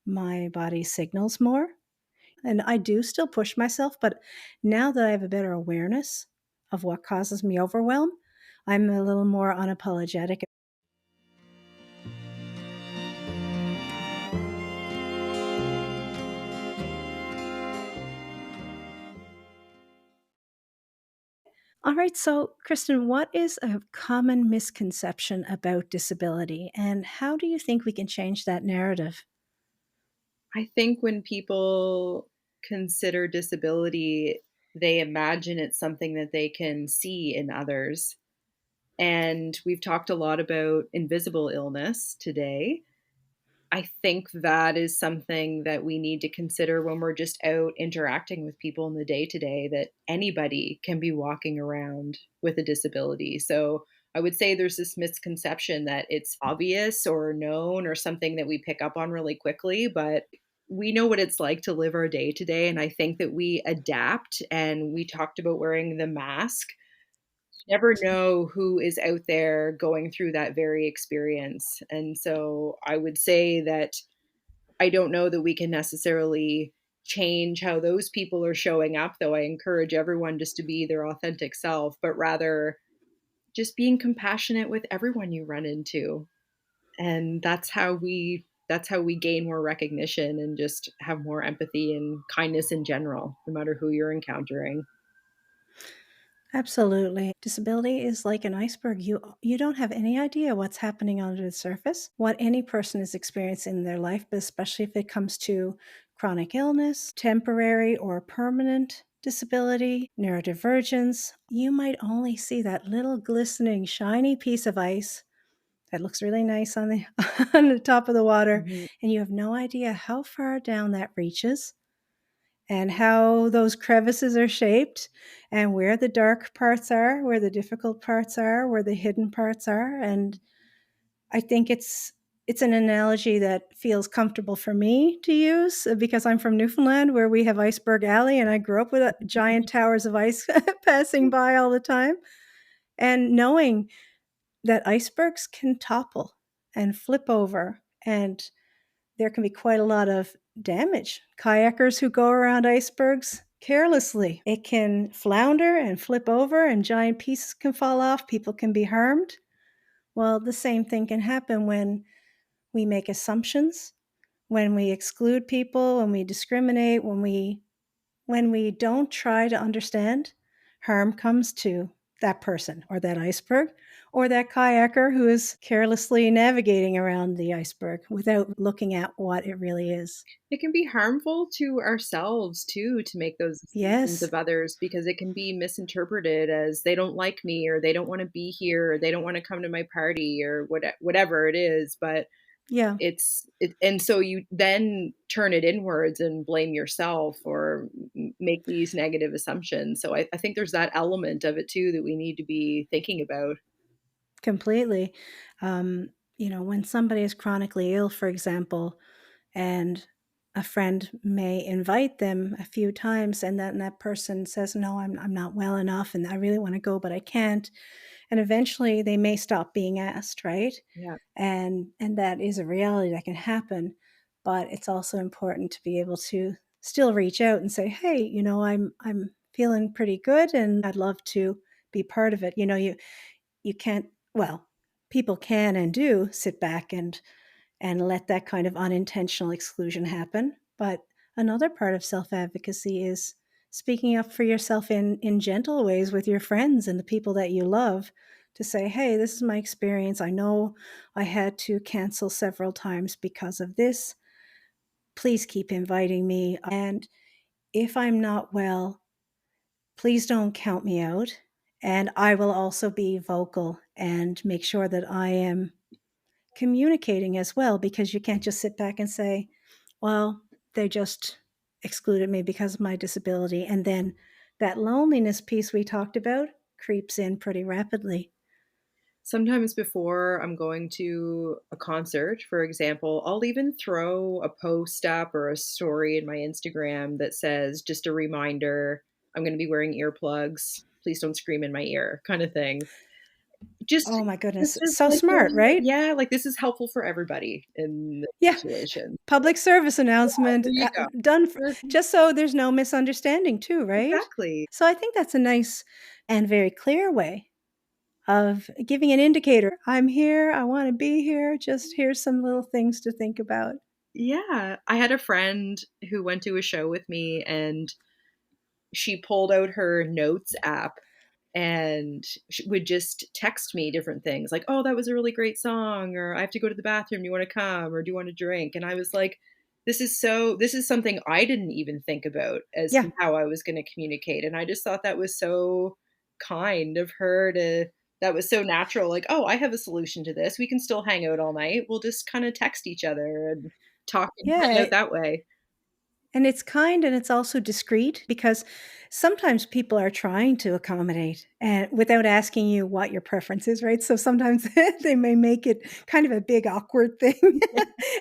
my body's signals more. And I do still push myself, but now that I have a better awareness of what causes me overwhelm, I'm a little more unapologetic. All right, so Kristen, what is a common misconception about disability, and how do you think we can change that narrative? I think when people consider disability, they imagine it's something that they can see in others. And we've talked a lot about invisible illness today. I think that is something that we need to consider when we're just out interacting with people in the day to day, that anybody can be walking around with a disability. So I would say there's this misconception that it's obvious or known or something that we pick up on really quickly, but we know what it's like to live our day to day. And I think that we adapt, and we talked about wearing the mask. Never know who is out there going through that very experience. And so I would say that I don't know that we can necessarily change how those people are showing up, though I encourage everyone just to be their authentic self, but rather just being compassionate with everyone you run into. And that's how we gain more recognition and just have more empathy and kindness in general, no matter who you're encountering. Absolutely. Disability is like an iceberg. You don't have any idea what's happening under the surface, what any person is experiencing in their life, but especially if it comes to chronic illness, temporary or permanent disability, neurodivergence, you might only see that little glistening shiny piece of ice that looks really nice on the on the top of the water, Mhm. and you have no idea how far down that reaches and how those crevices are shaped and where the dark parts are, where the difficult parts are, where the hidden parts are. And I think it's an analogy that feels comfortable for me to use because I'm from Newfoundland where we have Iceberg Alley and I grew up with giant towers of ice passing by all the time. And knowing that icebergs can topple and flip over, and there can be quite a lot of damage. Kayakers who go around icebergs carelessly, it can flounder and flip over, and giant pieces can fall off. People can be harmed. Well, the same thing can happen when we make assumptions, when we exclude people, when we discriminate, when we don't try to understand, harm comes to that person or that iceberg or that kayaker who is carelessly navigating around the iceberg without looking at what it really is. It can be harmful to ourselves too to make those assumptions Yes. of others, because it can be misinterpreted as they don't like me, or they don't want to be here, or they don't want to come to my party, or whatever it is. But Yeah, and so you then turn it inwards and blame yourself, or make these negative assumptions. So I think there's that element of it too that we need to be thinking about. completely. Um, when somebody is chronically ill, for example, and a friend may invite them a few times, and then that person says, "No, I'm not well enough, and I really want to go, but I can't." And eventually they may stop being asked, right? Yeah. And that is a reality that can happen, but it's also important to be able to still reach out and say, "Hey, I'm feeling pretty good and I'd love to be part of it." You can't, well, people can and do sit back and let that kind of unintentional exclusion happen. But another part of self-advocacy is speaking up for yourself in gentle ways with your friends and the people that you love to say, "Hey, this is my experience. I know I had to cancel several times because of this. Please keep inviting me. And if I'm not well, please don't count me out. And I will also be vocal and make sure that I am communicating as well, because you can't just sit back and say, well, they just excluded me because of my disability." And then that loneliness piece we talked about creeps in pretty rapidly. Sometimes before I'm going to a concert, for example, I'll even throw a post up or a story in my Instagram that says, just a reminder, I'm going to be wearing earplugs. Please don't scream in my ear, kind of thing. Just Oh my goodness. just as So like smart, a, right? yeah, like this is helpful for everybody in Yeah. this situation. Public service announcement There you go. done for, Mhm. just so there's no misunderstanding, too, right? Exactly. So I think that's a nice and very clear way of giving an indicator. I'm here. I want to be here. Just here's some little things to think about. Yeah. I had a friend who went to a show with me and she pulled out her notes app and she would just text me different things like, "Oh, that was a really great song," or "I have to go to the bathroom. Do you want to come?" or "Do you want a drink?" And I was like, this is something I didn't even think about as Yeah. to how I was going to communicate. And I just thought that was so kind of her to that was so natural. Like, "Oh, I have a solution to this. We can still hang out all night. We'll just kind of text each other and talk and hang Yeah. out that way." And it's kind and it's also discreet, because sometimes people are trying to accommodate and without asking you what your preference is, right? So sometimes they may make it kind of a big awkward thing.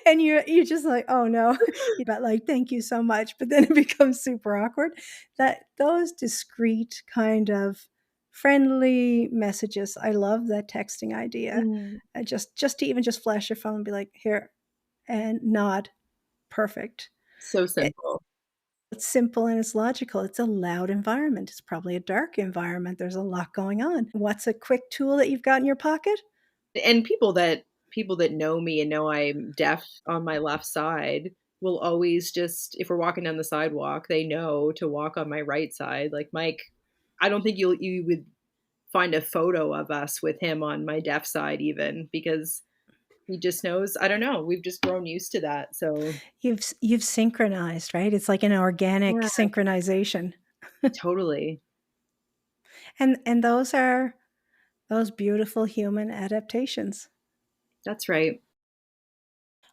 And you're just like, "Oh no." But like, "Thank you so much." But then it becomes super awkward. That those discreet kind of friendly messages. I love that texting idea. Mm. Just to even just flash your phone and be like, "Here," and nod. Perfect. So simple. It's simple and it's logical. It's a loud environment. It's probably a dark environment. There's a lot going on. What's a quick tool that you've got in your pocket? And people that know me and know I'm deaf on my left side will always just if we're walking down the sidewalk, they know to walk on my right side. Like, Mike, I don't think you would find a photo of us with him on my deaf side even because he just knows I don't know, we've just grown used to that, so You've synchronized, right? It's like an organic yeah, synchronization. totally. And those are those beautiful human adaptations. That's right.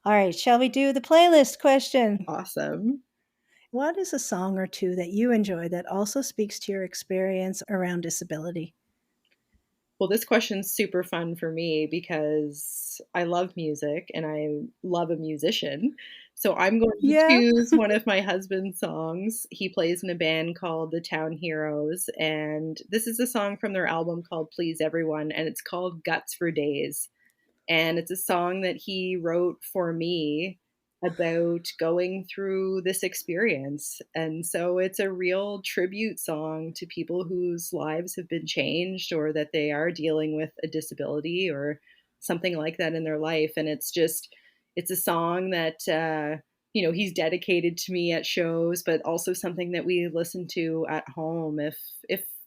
All right, shall we do the playlist question? Awesome. What is a song or two that you enjoy that also speaks to your experience around disability? Well, this question's super fun for me because I love music and I love a musician. So I'm going to Yeah. choose one of my husband's songs. He plays in a band called the Town Heroes, and this is a song from their album called Please Everyone, and it's called Guts for Days. And it's a song that he wrote for me about going through this experience. And so it's a real tribute song to people whose lives have been changed or that they are dealing with a disability or something like that in their life. And it's a song that, he's dedicated to me at shows, but also something that we listen to at home if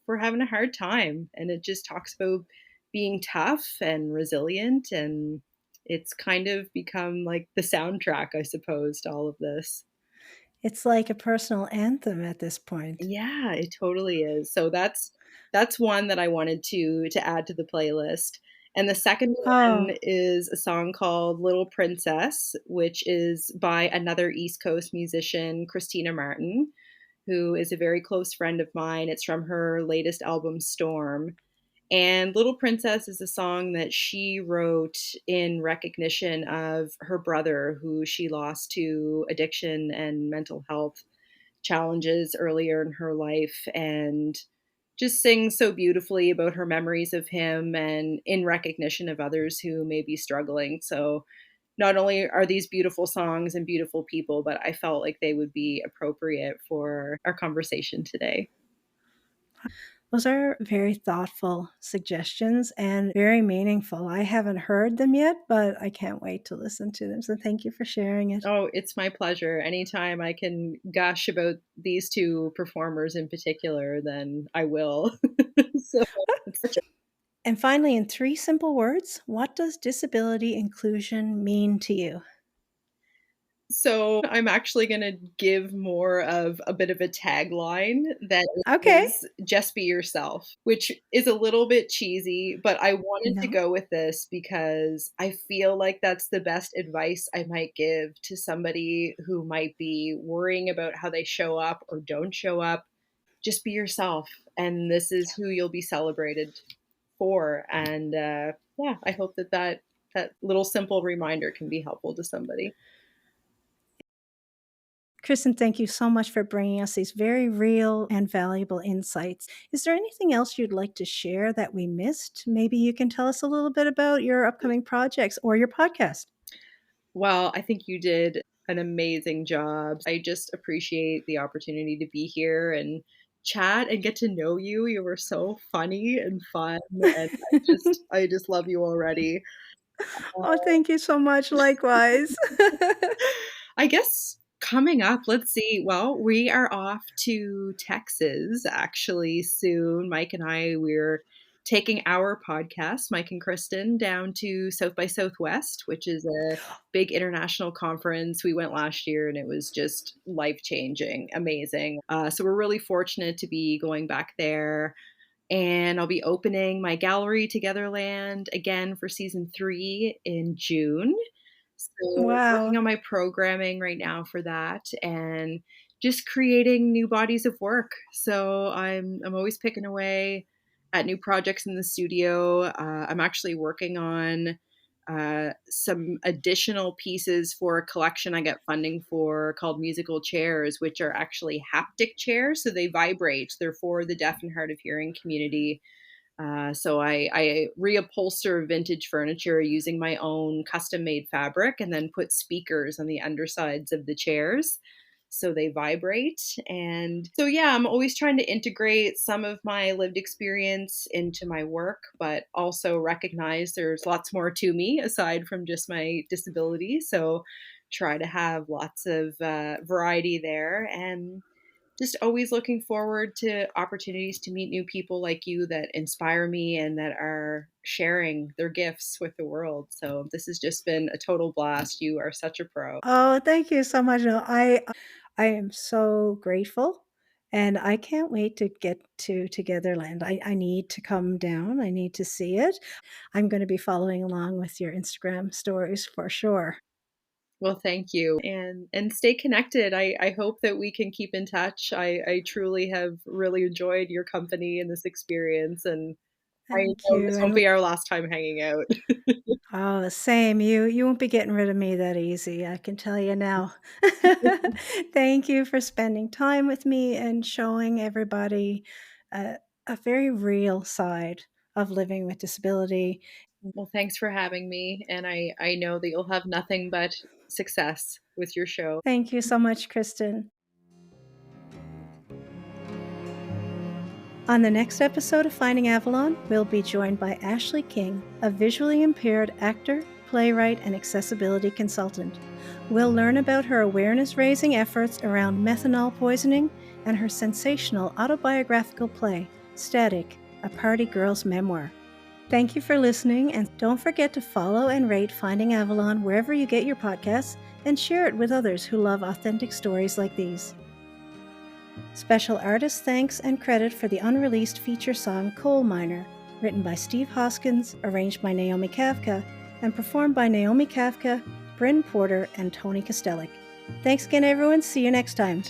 we're having a hard time. And it just talks about being tough and resilient, and it's kind of become like the soundtrack, I suppose, to all of this. It's like a personal anthem at this point. Yeah, it totally is. So that's one that I wanted to add to the playlist. And the second one Oh, is a song called Little Princess, which is by another East Coast musician, Christina Martin, who is a very close friend of mine. It's from her latest album, Storm. And Little Princess is a song that she wrote in recognition of her brother, who she lost to addiction and mental health challenges earlier in her life, and just sings so beautifully about her memories of him and in recognition of others who may be struggling. So not only are these beautiful songs and beautiful people, but I felt like they would be appropriate for our conversation today. Those are very thoughtful suggestions and very meaningful. I haven't heard them yet, but I can't wait to listen to them. So thank you for sharing it. Oh, it's my pleasure. Anytime I can gush about these 2 performers in particular, then I will. So, it's such a And finally, in 3 simple words, what does disability inclusion mean to you? So, I'm actually gonna give more of a bit of a tagline that Okay. is "Just be yourself," which is a little bit cheesy, but I wanted to No. go with this because I feel like that's the best advice I might give to somebody who might be worrying about how they show up or don't show up. Just be yourself, and this is who you'll be celebrated for, and, yeah, I hope that that little simple reminder can be helpful to somebody. Kristen, thank you so much for bringing us these very real and valuable insights. Is there anything else you'd like to share that we missed? Maybe you can tell us a little bit about your upcoming projects or your podcast. Well, I think you did an amazing job. I just appreciate the opportunity to be here and chat and get to know you. You were so funny and fun, and I just love you already. Oh, thank you so much. Likewise. I guess coming up, let's see. Well, we are off to Texas actually soon. Mike and I, we're taking our podcast, Mike and Kristen, down to South by Southwest, which is a big international conference. We went last year and it was just life changing, amazing. So we're really fortunate to be going back there. And I'll be opening my gallery, Togetherland, again for season 3 in June. So, working Wow. on my programming right now for that and just creating new bodies of work. So, I'm always picking away at new projects in the studio. I'm actually working on some additional pieces for a collection I get funding for called musical chairs, which are actually haptic chairs. So they vibrate. They're for the deaf and hard of hearing community. So I reupholster vintage furniture using my own custom made fabric and then put speakers on the undersides of the chairs so they vibrate. And so, yeah, I'm always trying to integrate some of my lived experience into my work, but also recognize there's lots more to me aside from just my disability. So, try to have lots of variety there. And just always looking forward to opportunities to meet new people like you that inspire me and that are sharing their gifts with the world. So this has just been a total blast. You are such a pro. Oh, thank you so much. No, I am so grateful, and I can't wait to get to Togetherland. I need to come down. I need to see it. I'm gonna be following along with your Instagram stories for sure. Well, thank you. And stay connected. I hope that we can keep in touch. I truly have really enjoyed your company and this experience, and I Thank know you, this won't and be our last time hanging out. oh, same. You won't be getting rid of me that easy, I can tell you now. Thank you for spending time with me and showing everybody a very real side of living with disability. Well, thanks for having me, and I know that you'll have nothing but success with your show. Thank you so much, Kristen. On the next episode of Finding Avalon, we'll be joined by Ashley King, a visually impaired actor, playwright, and accessibility consultant. We'll learn about her awareness raising efforts around methanol poisoning and her sensational autobiographical play, Static, a party girl's memoir. Thank you for listening, and don't forget to follow and rate Finding Avalon wherever you get your podcasts and share it with others who love authentic stories like these. Special artist thanks and credit for the unreleased feature song Coal Miner, written by Steve Hoskins, arranged by Naomi Kafka, and performed by Naomi Kafka, Bryn Porter, and Tony Kostelik. Thanks again, everyone. See you next time.